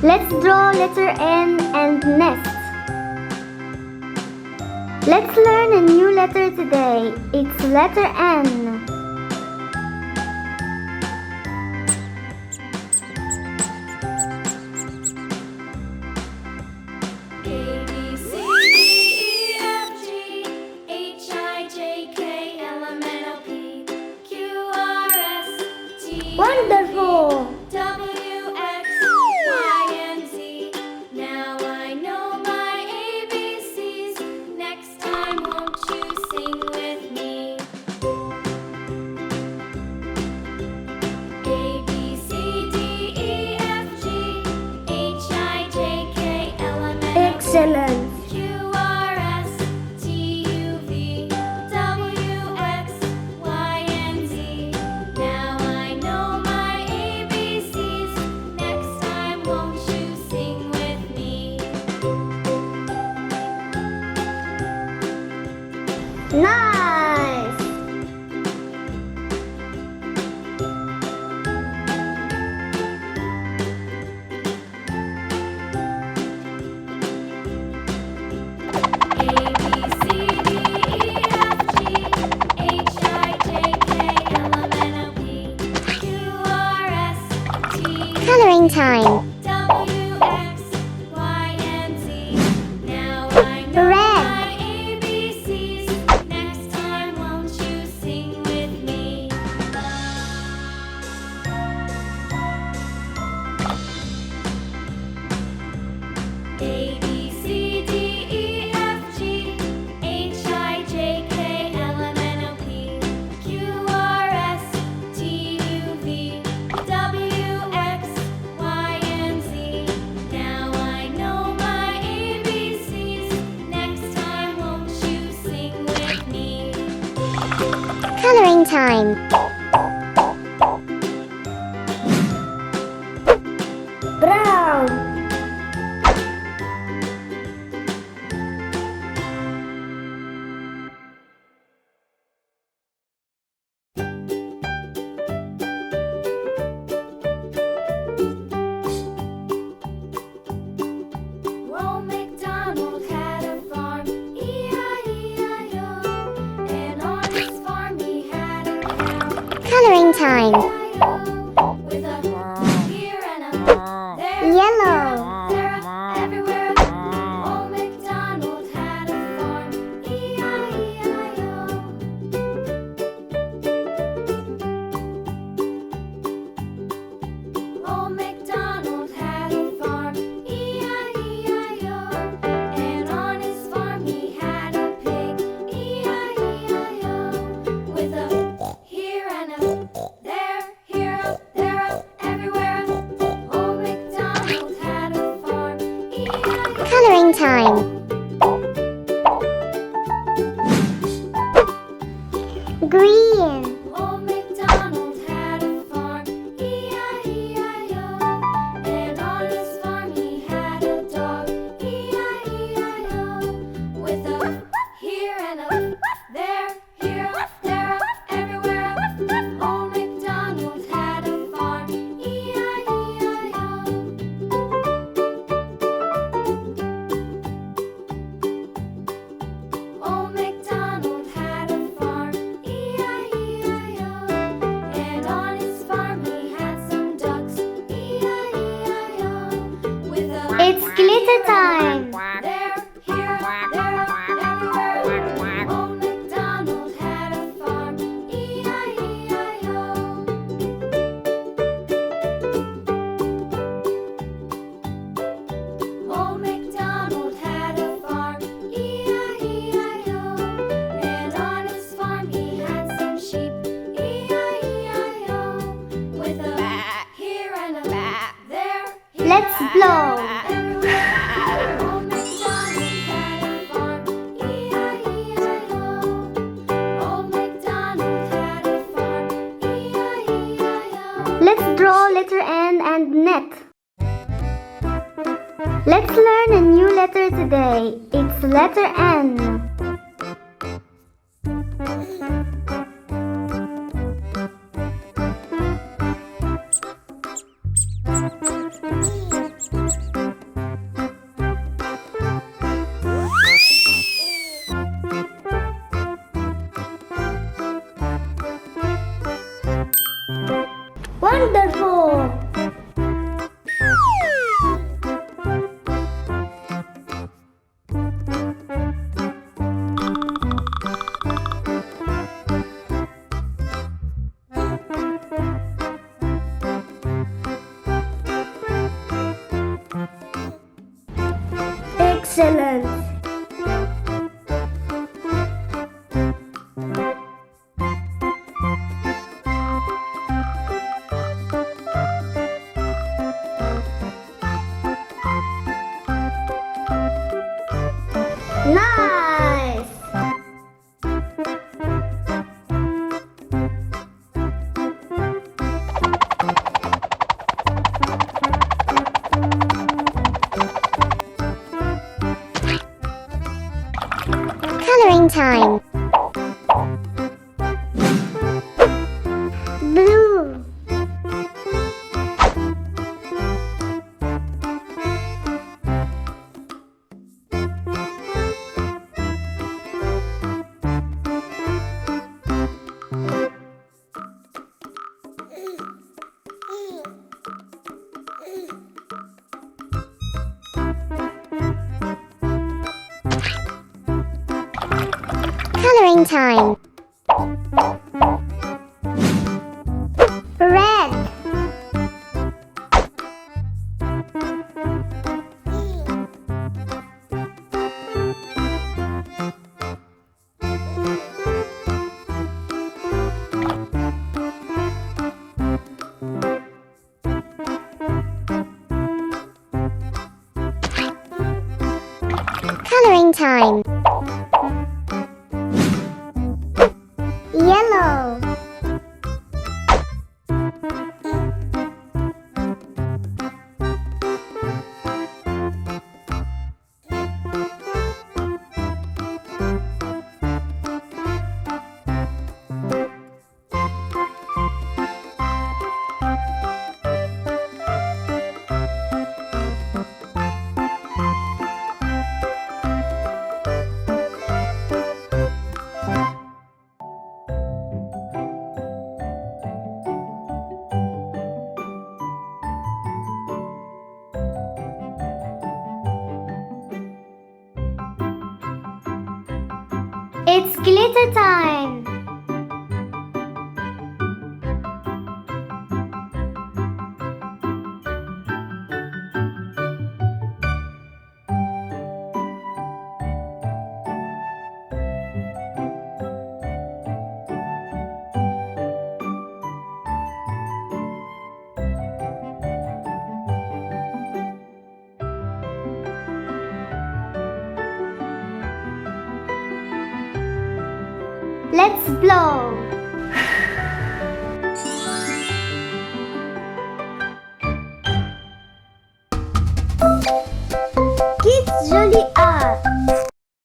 Let's draw letter N and nest. Let's learn a new letter today. It's letter N. Wonderful! W, X, Y, and Z. Now I know my ABCs. Next time, won't you sing with me? A, B, C, D, E, F, G, H, I, J, K, L, M, N, O, P, Excellent! Q, R, S, T, U, V, W, X, Y, and Z. Now I know my ABCs. Next time, won't you sing with me? Nice! A, B, C, D, E, F, G, H, I, J, K, L, M, N, O, P, Q, R, S, T, Coloring time. W, X, Y, and Z. Now I know Red. my ABCs. Next time, won't you sing with me? A, B, C, D, E, F, G, H, I, J, K, L, M, N, O, P, Q, R, S, T, U, V, W, X, Y, and Z. Now I know my ABCs. Next time, won't you sing with me? Coloring time. Brown. Old MacDonald had a farm, E-I-E-I-O. And on his farm he had a cow, Coloring time. E-I-O. With a here and a there, Yellow. there, everywhere. Old MacDonald had a farm, E-I-E-I-O. Old MacDonald had a farm, E-I-E-I-O. And on his farm he had a pig, E-I-E-I-O. With a here and a there, here, there, everywhere. Old MacDonald had a farm, E-I-E-I-O. Coloring time. Green. Old MacDonald had a farm, E-I-E-I-O. And on his farm he had a dog, E-I-E-I-O. With a here and a there, here, there, everywhere. Old MacDonald had a farm, E-I-E-I-O. Old MacDonald had a farm, E-I-E-I-O. And on his farm he had some ducks, E-I-E-I-O. With a It's glitter time. there, here, there, everywhere. Old MacDonald had a farm, E-I-E-I-O. Old MacDonald had a farm, E-I-E-I-O. And on his farm he had some sheep, E-I-E-I-O. With a here and a there, here, Let's blow. everywhere. Old MacDonald had a farm, E-I-E-I-O. Old MacDonald had a farm, E-I-E-I-O. Let's draw letter N and net. Let's learn a new letter today. It's letter N. Coloring time. Blue. Coloring time. Red. Coloring time. Yellow. It's glitter time! Let's blow!